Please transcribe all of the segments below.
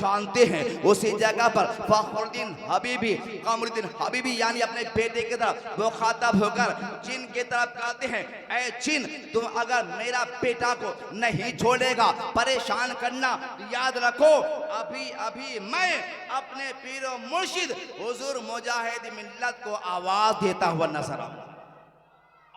जानते हैं। उसी जगह पर फखरुद्दीन हबीबी कमरुद्दीन हबीबी यानी अपने बेटे की तरफ वो खातब होकर जिन की तरफ कहते हैं, ऐ जिन तुम अगर मेरा बेटा को नहीं छोड़ेगा, परेशान करना, याद रखो अभी अभी मैं अपने पीरो मुर्शिद हुजूर मुजाहिद मिल्लत को आवाज देता हुआ नजर आऊंगा।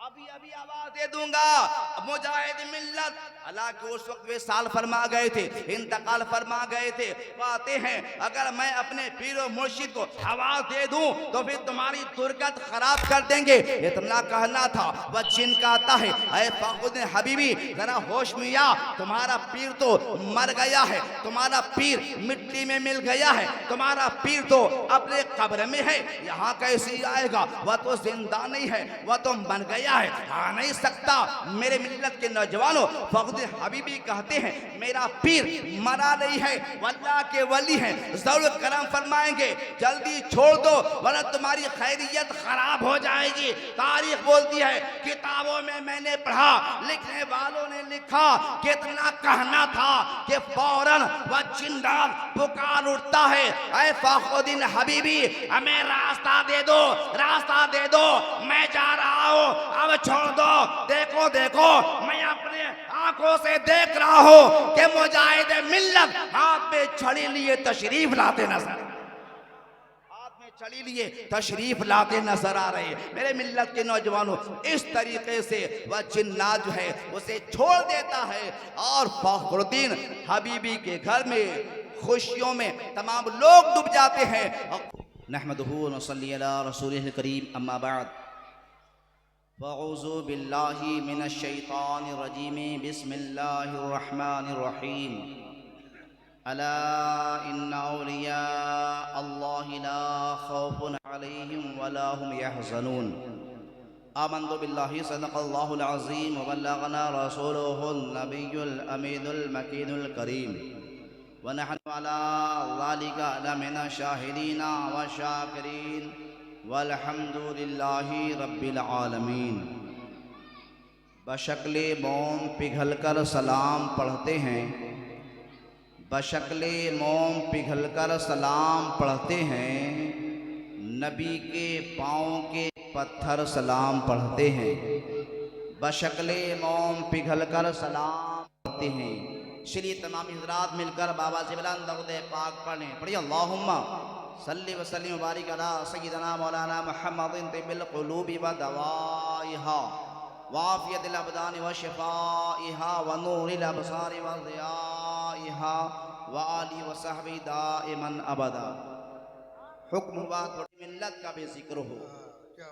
अभी अभी आवाज दे दूंगा मुजाहिद मिल्लत। हालांकि उस वक्त वे साल फरमा गए थे, इंतकाल फरमा गए थे। कहते हैं अगर मैं अपने पीरो मुर्शिद को आवाज दे दूं तो फिर तुम्हारी दुर्गत खराब कर देंगे, इतना कहना था। वह जिन कहता है, ऐ फखरुद्दीन हबीबी जरा होश में आ, तुम्हारा पीर तो मर गया है, तुम्हारा पीर मिट्टी में मिल गया है, तुम्हारा पीर तो अपने कब्र में है, यहाँ कैसे आएगा? वह तो जिंदा नहीं है, वह तो बन गया है, आ नहीं सकता। मेरे मिल्लत के नौजवानों, फखरुद्दीन हबीबी कहते हैं मेरा पीर मरा नहीं है, अल्लाह के वली हैं, जरूर करम फरमाएंगे, जल्दी छोड़ दो वरना तुम्हारी खैरियत खराब हो जाएगी। तारीख बोलती है, किताबों में मैंने पढ़ा, लिखने वालों ने लिखा, कितना कहना था कि फौरन वह जिंदाल पुकार उठता है, ऐ फखरुद्दीन हबीबी हमें रास्ता दे दो, रास्ता दे दो, मैं जा रहा हूँ, अब छोड़ दो। देखो देखो मैं अपने आंखों से देख रहा हूँ कि मुजाहिद मिल्लत हाथ में छड़ी लिए तशरीफ लाते नजर, हाथ में छड़ी लिए तशरीफ लाते नजर आ रहे हैं। मेरे मिल्लत के नौजवानों, इस तरीके से वह जिन्नात जो है उसे छोड़ देता है और फखरुद्दीन हबीबी के घर में खुशियों में तमाम लोग डूब जाते हैं। नहमदुहु व नसल्ली अला रसूलिल करीम, अम्मा बाद, फ़अऊज़ु बिल्लाहि मिनश शैतानिर रजीम, बिस्मिल्लाहिर रहमानिर रहीम। अला इन्ना औलिया अल्लाहि ला खौफुन अलैहिम वला हुम यहज़नून। आमन्तु बिल्लाहि सदक़ल्लाहुल अज़ीम व बल्लगना रसूलुहुन नबियुल अमीनुल मकीनुल करीम व नहनु अला ज़ालिका लमिना शाहिदीना व शाकिरीन वल्हम्दुलिल्लाहि रब्बिल आलमीन। बशक्ले मोम पिघल कर सलाम पढ़ते हैं, बशक्ले मोम पिघल कर सलाम पढ़ते हैं, नबी के पाँव के पत्थर सलाम पढ़ते हैं। बशक्ले मोम पिघल कर सलाम पढ़ते हैं। चलिए तमाम हज़रात मिलकर बाबा से बुलंद दरूद पाक पढ़ें। पढ़िए अल्लाहुम्मा सल्ली व सल्लिम व बारिक अला सय्यिदना मौलाना मुहम्मदिन तिब्बिल क़ुलूबि व दवाइहा व आफ़ियतिल अबदानि व शिफ़ाइहा व नूरिल अबसारि व ज़ियाइहा व आलिहि व सहबी दाइमन अबदा। हुक्म हुआ थोड़ी मिल्लत का भी जिक्र हो।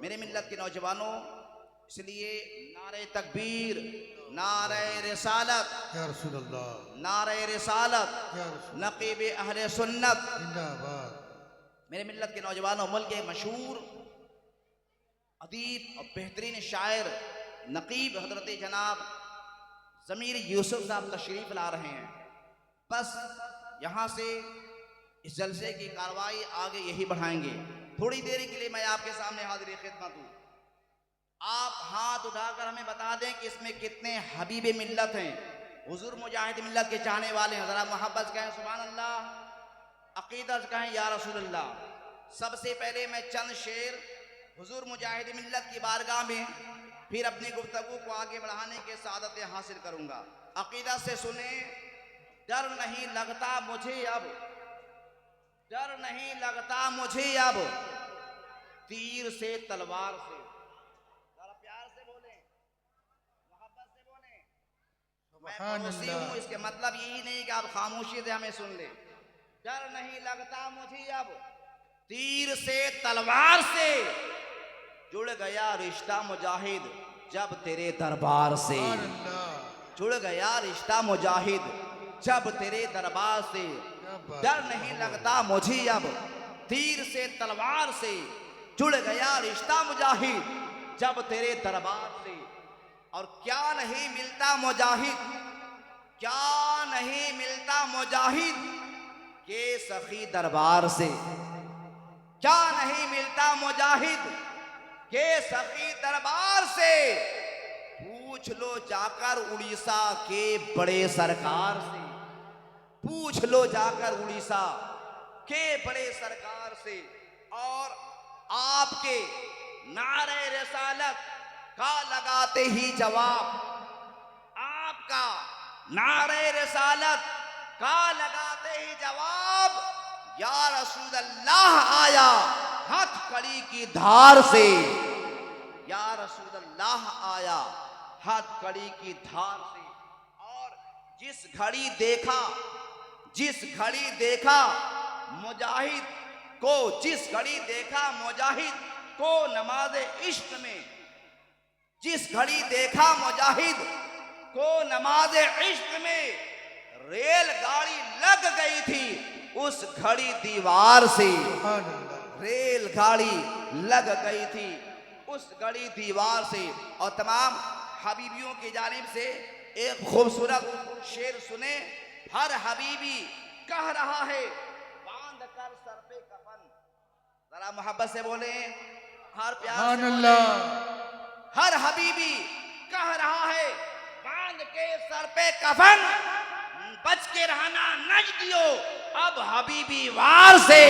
मेरे मिल्लत के नौजवानों, इसलिए नारे तकबीर, नारे रिसालत, या रसूल अल्लाह, नारे रिसालत, या रसूल नक़ीब अहले सुन्नत। जिंदाबाद। मेरे मिल्लत के नौजवानों, मुल्क के मशहूर अदीब और बेहतरीन शायर नक़ीब हजरत जनाब ज़मीर यूसुफ साहब तशरीफ़ ला रहे हैं। बस यहाँ से इस जलसे की कार्रवाई आगे यही बढ़ाएंगे। थोड़ी देर के लिए मैं आपके सामने हाजिर खिदमत हूँ। आप हाथ उठाकर हमें बता दें कि इसमें कितने हबीब मिल्लत हैं, हुजूर मुजाहिद मिल्लत के चाहने वाले हैं। ज़रा मोहब्बत कहें सुभान अल्लाह, अक़ीदत कहें या रसूल अल्लाह। सबसे पहले मैं चंद शेर हुजूर मुजाहिद मिल्लत की बारगाह में, फिर अपनी गुफ्तगू को आगे बढ़ाने के सादत हासिल करूँगा। अक़ीदत से सुने, डर नहीं लगता मुझे अब, डर नहीं लगता मुझे अब तीर से तलवार से। जरा प्यार से बोले, मोहब्बत से बोले। मैं पड़ोसी हूँ, इसके मतलब यही नहीं कि आप खामोशी से हमें सुन ले। डर नहीं लगता मुझे अब तीर से तलवार से, जुड़ गया रिश्ता मुजाहिद जब तेरे दरबार से, जुड़ गया रिश्ता मुजाहिद जब तेरे दरबार से। डर नहीं लगता मुझे अब तीर से तलवार से, जुड़ गया रिश्ता मुजाहिद जब तेरे दरबार से। और क्या नहीं मिलता मुजाहिद, क्या नहीं मिलता मुजाहिद के सखी दरबार से, क्या नहीं मिलता मुजाहिद के सखी दरबार से। पूछ लो जाकर उड़ीसा के बड़े सरकार से, पूछ लो जाकर उड़ीसा के बड़े सरकार से, और आपके नारे रिसालत का लगाते ही जवाब, आपका नारे रिसालत का लगाते ही जवाब, या रसूल अल्लाह आया हथकड़ी की धार से, या रसूल अल्लाह आया हथकड़ी की धार से। और जिस घड़ी देखा मुजाहिद को नमाज इश्क में, जिस घड़ी देखा मुजाहिद को नमाज इश्क में, रेलगाड़ी लग गई थी उस घड़ी दीवार से, रेलगाड़ी लग गई थी उस घड़ी दीवार से। और तमाम हबीबियों की जानिब से एक खूबसूरत शेर सुने। हर हबीबी कह रहा है बांध कर सर पे कफन, जरा मोहब्बत से बोले, हर प्यार से बोले। हर हबीबी कह रहा है बांध के सर पे कफन, बच के रहना नजदियो अब हबीबी वार से,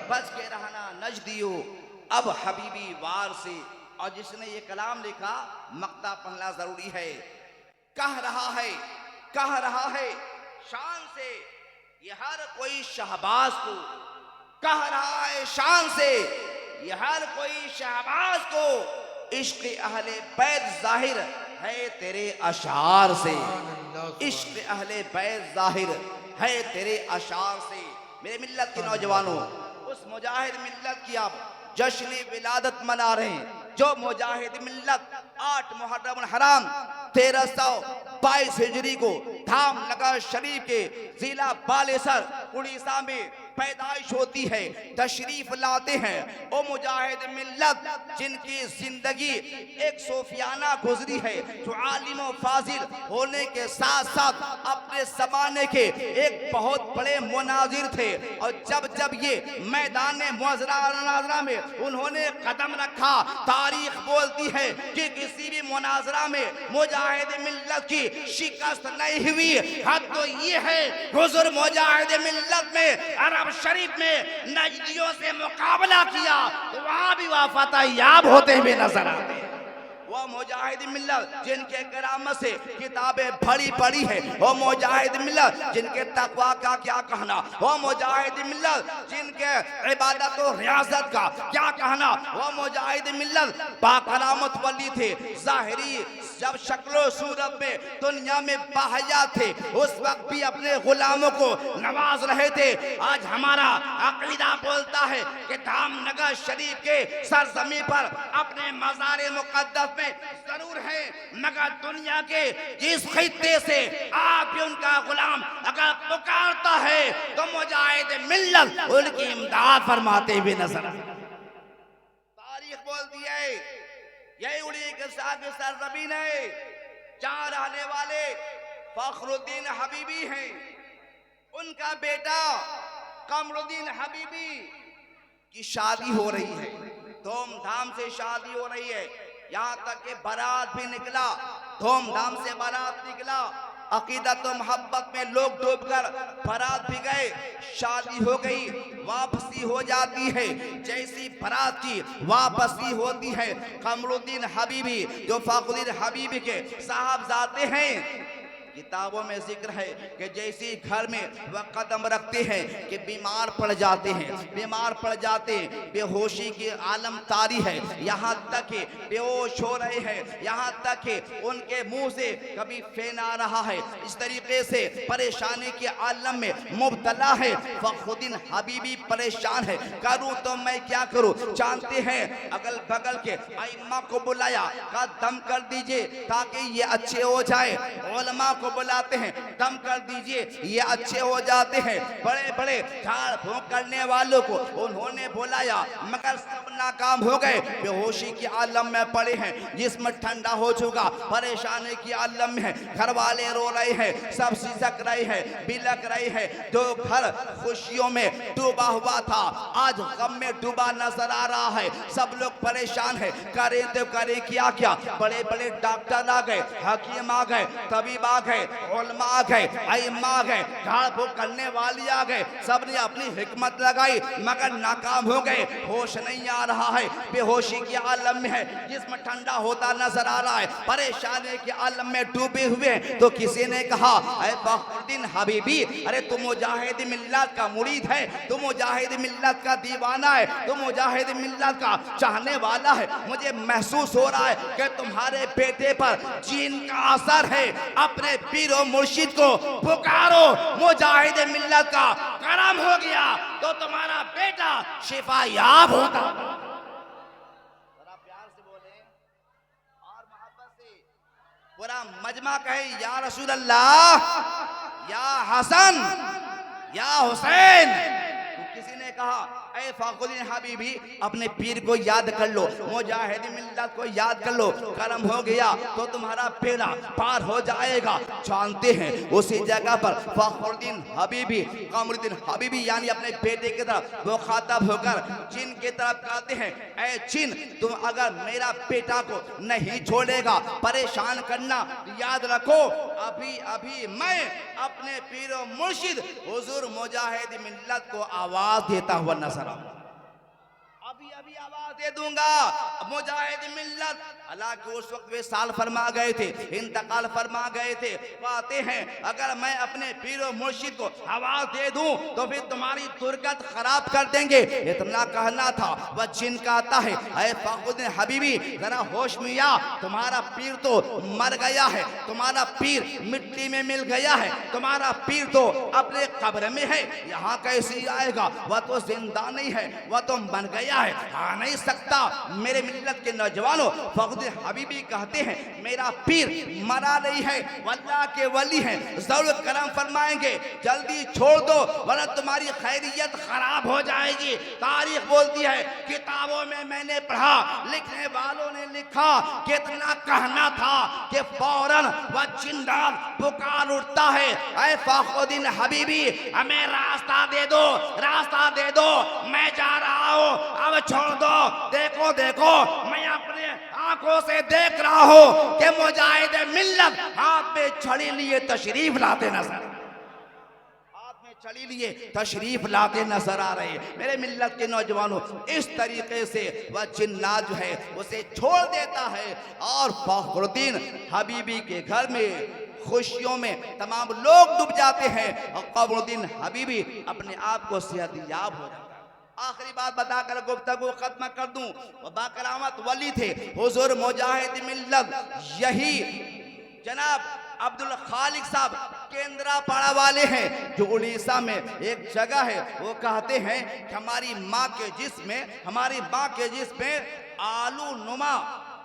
बच के रहना नजदियो अब हबीबी वार से। और जिसने ये कलाम लिखा मक्ता पढ़ना जरूरी है। कह रहा है शान से ये हर कोई शहबाज को, कह रहा है शान से ये हर कोई शहबाज को, इश्क अहले बैत जाहिर है तेरे अशार से, इश्क अहले बैत जाहिर है तेरे अशार से। मेरे मिल्लत के नौजवानों, उस मुजाहिद मिल्लत की आप जश्न विलादत मना रहे हैं, जो मुजाहिद मिल्लत 8 मुहर्रम हराम 1322 हिजरी को धामनगर शरीफ के जिला बालेसर उड़ीसा में पैदाइश होती है, तशरीफ लाते हैं। ओ मुजाहिद मिल्लत जिनकी जिंदगी एक सूफियाना गुजरी है, जो आलिम व फाजिल होने के साथ साथ अपने जमाने के एक बहुत बड़े मुनाजिर थे। और जब ये मैदान मुनाजरा में उन्होंने कदम रखा, तारीख बोलती है कि किसी भी मुनाजरा में मुजाहिद मिल्लत की शिकस्त नहीं हुई। हद तो ये है हुजूर मुजाहिद मिल्लत में अरब शरीफ में नजदियों से मुकाबला किया तो वहां भी वह फतह याब होते हुए नजर आते हैं। वो मुजाहिद मिल्लत जिनके करामत से किताबें भरी पड़ी है, वो मुजाहिद मिल्लत जिनके तकवा का क्या कहना, वो मुजाहिद मिल्लत जिनके इबादत और रियाजत का क्या कहना, वो मुजाहिद मिल्लत बाकरामत वली थे। ज़ाहिरी जब शक्लो सूरत में दुनिया में बाहया थे, उस वक्त भी अपने गुलामों को नवाज रहे थे। आज हमारा अकीदा बोलता है कि धामनगर शरीफ के सरजमी पर अपने मज़ार मुक़द्दस में जरूर है, मगर दुनिया के जिस खित्ते से आप भी उनका गुलाम अगर पुकारता है तो मुजाहिद मिल्लत उनकी इमदाद फरमाते हुए नजर आए। तारीख बोलती है यही उड़ी के साथ सरजमीन है जहां रहने वाले फखरुद्दीन हबीबी हैं। उनका बेटा कमरुद्दीन हबीबी की शादी हो रही है, धूमधाम से शादी हो रही है। यहाँ तक कि बारात भी निकला, धूमधाम से बारात निकला। अकीदत और मोहब्बत में लोग डूबकर बारात भी गए, शादी हो गई, वापसी हो जाती है। जैसी बारात की वापसी होती है, कमरुद्दीन हबीबी जो फखरुद्दीन हबीबी के साहबजादे हैं, किताबों में जिक्र है कि जैसी घर में वह कदम रखते हैं कि बीमार पड़ जाते हैं, बेहोशी की आलम तारी है, यहाँ तक कि बेहोश हो रहे हैं, यहाँ तक कि उनके मुंह से कभी फेन आ रहा है। इस तरीके से परेशानी के आलम में मुब्तला है। फखरुद्दीन हबीबी परेशान है, करूँ तो मैं क्या करूँ। जानते हैं अगल बगल के आइम्मा को बुलाया, कहा दम कर दीजिए ताकि ये अच्छे हो जाए। उलमा को बुलाते हैं, दम कर दीजिए ये अच्छे हो जाते हैं। बड़े बड़े झाड़ फूंक करने वालों को उन्होंने बुलाया, मगर सब नाकाम हो गए। बेहोशी की आलम में पड़े हैं, जिस्म ठंडा हो चुका, परेशानी की आलम में है। घर वाले रो रहे हैं, सब सिसक रहे हैं, बिलक रहे हैं। जो घर खुशियों में डूबा हुआ था आज गम में डूबा नजर आ रहा है। सब लोग परेशान है, करें तो करें क्या क्या। बड़े बड़े डॉक्टर आ गए, हकीम आ गए, तबीब आ गए, गए, उलमा आ गए, अइम्मा आ गए, झाड़ फूक करने वाली आ गए, सबने अपनी हिकमत लगाई मगर नाकाम हो गए। होश नहीं आ रहा है, बेहोशी के आलम में है, जिस्म ठंडा होता नजर आ रहा है, परेशानी के आलम में डूबे हुए। तो किसी ने कहा, ऐ फखरुद्दीन हबीबी, अरे तुम मुजाहिद मिल्लत का मुरीद है, तुम मुजाहिद मिल्लत का दीवाना है, तुम मुजाहिद मिल्लत का चाहने वाला है। मुझे महसूस हो रहा है कि तुम्हारे बेटे पर जीन का असर है। अपने पीर और मुर्शिद को पुकारो, मुजाहिद मिल्लत का करम हो गया तो तुम्हारा बेटा शिफा याब होता। प्यार से बोले और मोहब्बत से पूरा मजमा कहे, या रसूल अल्लाह, या हसन, या हुसैन। तो किसी ने कहा, ऐ फखरुद्दीन हबीबी, अपने पीर को याद कर लो, मुजाहिद मिल्लत को याद कर लो, करम हो गया तो तुम्हारा बेड़ा पार हो जाएगा। जानते हैं उसी जगह पर फखरुद्दीन हबीबी, कमरुद्दीन हबीबी यानी अपने बेटे की तरफ वो खातब होकर जिन की तरफ कहते हैं, ऐ जिन, तुम अगर मेरा बेटा को नहीं छोड़ेगा, परेशान करना, याद रखो अभी अभी मैं अपने पीर और मुर्शिद हुजूर मुजाहिद मिल्लत को आवाज देता हुआ नजर अभी अभी आवाज दे दूंगा। मुजाहिद मिल्लत, हालांकि उस वक्त वे साल फरमा गए थे, इंतकाल फरमा गए थे। कहते हैं अगर मैं अपने पीर और मुर्शिद को आवाज दे दूं तो फिर तुम्हारी दुर्गत खराब कर देंगे। इतना कहना था। वह जिन कहता है, ऐ फखरुद्दीन हबीबी, जरा होश में आ, तुम्हारा पीर तो मर गया है, तुम्हारा पीर मिट्टी में मिल गया है, तुम्हारा पीर तो अपने कब्र में है, यहाँ कैसे आएगा? वह तो जिंदा नहीं है, वह तो मर गया है, आ नहीं सकता। मेरे मिल्लत के नौजवानों, फखरुद्दीन हबीबी कहते हैं, मेरा पीर मरा नहीं है, अल्लाह के वली हैं, जरूर करम फरमाएंगे, जल्दी छोड़ दो वरना तुम्हारी खैरियत खराब हो जाएगी। तारीख बोलती है, किताबों में मैंने पढ़ा, लिखने वालों ने लिखा, कितना कहना था कि फौरन वह जिंदाल पुकार उठता है, ऐ फखरुद्दीन हबीबी, हमें रास्ता दे दो, रास्ता दे दो, मैं जा रहा हूँ, अब छोड़ दो। देखो देखो, मैं अपने आंखों से देख रहा हूँ कि मुजाहिद मिल्लत हाथ में छड़ी लिए तशरीफ लाते नजर छड़ी लिए तशरीफ लाते नजर आ रहे हैं। मेरे मिल्लत के नौजवानों, इस तरीके से वह जिन्नात जो है उसे छोड़ देता है और फखरुद्दीन हबीबी के घर में खुशियों में तमाम लोग डूब जाते हैं और कमरुद्दीन हबीबी अपने आप को सेहतयाब हो जाता है। आखिरी बात बताकर गुफ्तगू खत्म कर दूं, वह बाकरामत वली थे हुजूर मुजाहिद मिल्लत, यही जनाब अब्दुल खालिक साहब केंद्रापाड़ा वाले हैं जो उड़ीसा में एक जगह है। वो कहते हैं कि हमारी माँ के जिस्म में आलू नुमा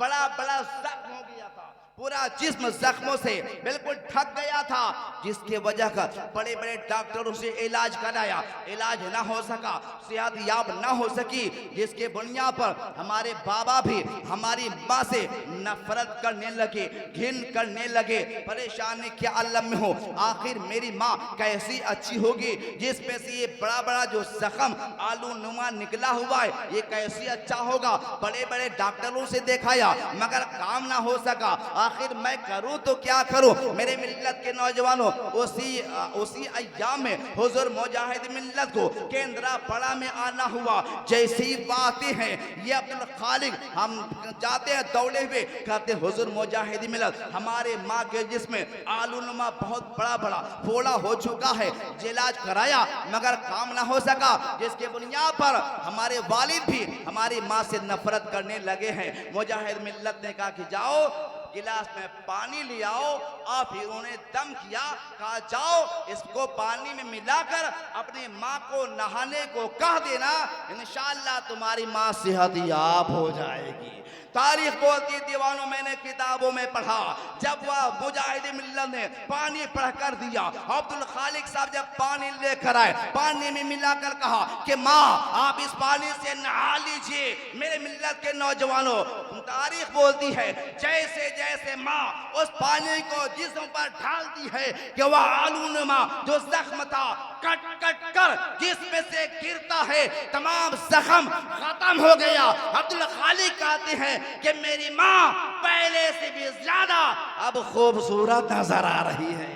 बड़ा बड़ा जख्म हो गया था, पूरा जिस्म जख्मों से बिल्कुल ढक गया था, जिसके वजह का बड़े बड़े डॉक्टरों से इलाज कराया, इलाज ना हो सका, सेहत याब ना हो सकी, जिसके बुनियाद पर हमारे बाबा भी हमारी माँ से नफरत करने लगे, घिन करने लगे, परेशानी के आलम में हो। आखिर मेरी माँ कैसी अच्छी होगी जिसमें से ये बड़ा बड़ा जो जख्म आलू नुमा निकला हुआ है, ये कैसी अच्छा होगा। बड़े बड़े डॉक्टरों से दिखाया मगर काम ना हो सका। आखिर मैं करूं तो क्या करूं। मेरे मिल्लत के नौजवानों, उसी अय्याम में हुजूर मुजाहिद मिल्लत को केंद्रापाड़ा में आना हुआ। जैसी बातें हैं ये अब्दुल खालिक, हम जाते हैं दौड़े हुए, कहते हुजूर मुजाहिद मिल्लत, हमारे माँ के जिस्म आलू नुमा बहुत बड़ा बड़ा फोड़ा हो चुका है, इलाज कराया मगर काम ना हो सका, जिसके बुनियाद पर हमारे वालिद भी हमारी माँ से नफरत करने लगे हैं। मुजाहिद मिल्लत ने कहा कि जाओ गिलास में पानी ले आओ, और फिर उन्हें दम किया, कहा जाओ इसको पानी में मिलाकर अपनी माँ को नहाने को कह देना, इंशाअल्लाह तुम्हारी माँ सेहतयाब हो जाएगी। तारीख बोलती दीवानों, मैंने किताबों में पढ़ा, जब वह मुजाहिद मिल्लत ने पानी पढ़कर दिया, अब्दुल खालिक साहब जब पानी लेकर आए, पानी में मिलाकर कहा कि माँ आप इस पानी से नहा लीजिए। मेरे मिल्लत के नौजवानों, तारीख बोलती है जैसे जैसे माँ उस पानी को जिस्म पर ढालती है कि वह आलूनुमा जो जख्म था कट कट कर जिसमें से गिरता है तमाम जख्म खत्म हो गया। अब्दुल खालिक कहते हैं कि मेरी माँ पहले से भी ज्यादा अब खूबसूरत नजर आ रही है।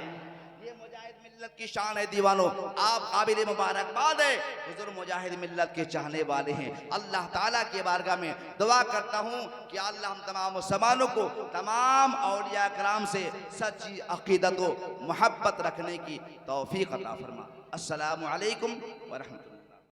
ये मुजाहिद मिल्लत की शान है दीवानों, आप काबिल मुबारकबाद है, हुजूर मुजाहिद मिल्लत के चाहने वाले हैं। अल्लाह ताला के बारगाह में दुआ करता हूँ कि अल्लाह हम तमाम मुसलमानों को तमाम औलिया कराम से सच्ची अकीदत व मोहब्बत रखने की तौफीक अता फरमा। अस्सलामु अलैकुम व रहमतुल्लाह।